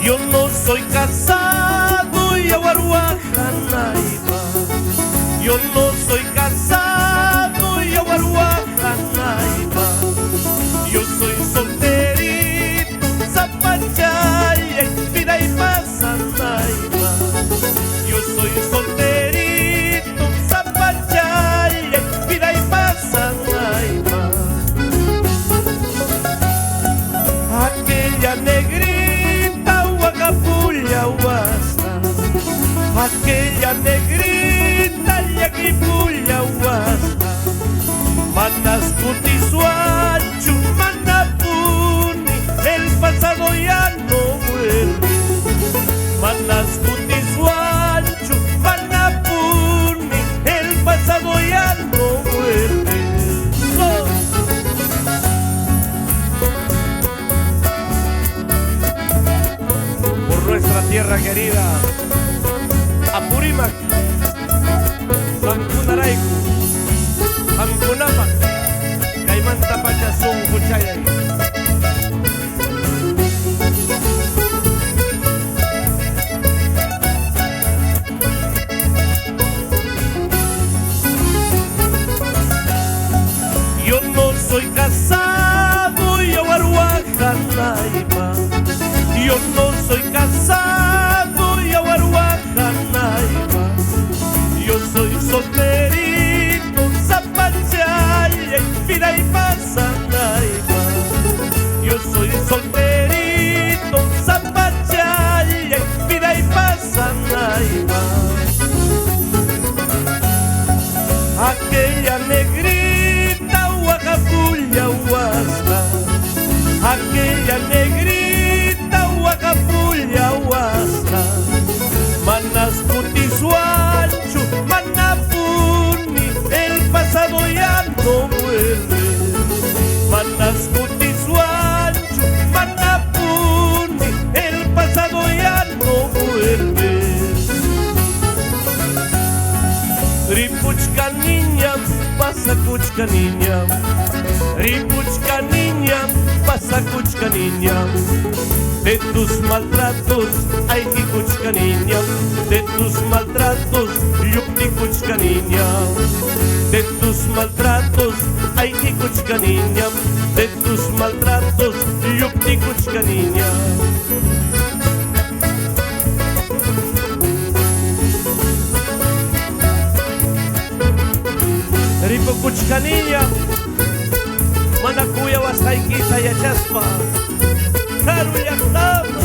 Yo no soy casado y aguaruajanaiba. Yo no soy casado y aguaruajanaiba. Yo soy solterito, zapachaya, vida y pasanaiba. Yo soy solterito, zapachaya, vida y pasanaiba. Aquella negrita huacapulla huasta, aquella negrita yaquipulla huasta, manas cutisuachu, manapuni, el pasado ya no vuelve. Manas cutisuachu, manapuni, el pasado ya no vuelve. Nuestra tierra querida, Apurímac, Ampunaraicu, Ampunamac, Caimantapachazún, Cuchayay. Yo no soy casado y aguaruajanaiba. Yo no soy casado y aguaruajanaiba. Yo soy solterito, zapachaya, vida y pasanaiba. Yo soy solterito, zapachaya, vida y pasanaiba. Aquella negrita huacapulla huasta, aquella negrita huacapulla huasta, manas cutisuachu, manapuni, el pasado ya no vuelve. Manas cutisuachu, manapuni, el pasado ya no vuelve. Ripuchka niña, pasa cuchka niña. Ripuchka niña, pasa cuchka niña. De tus maltratos, ay que cuchka niña. De tus maltratos, yupti cuchka niña. De tus maltratos, ay que cuchka niña. De tus maltratos, yupti cuchka niña. Ripo cuchka niña, manakuya wasaykita yachaspa, karu llaqtama.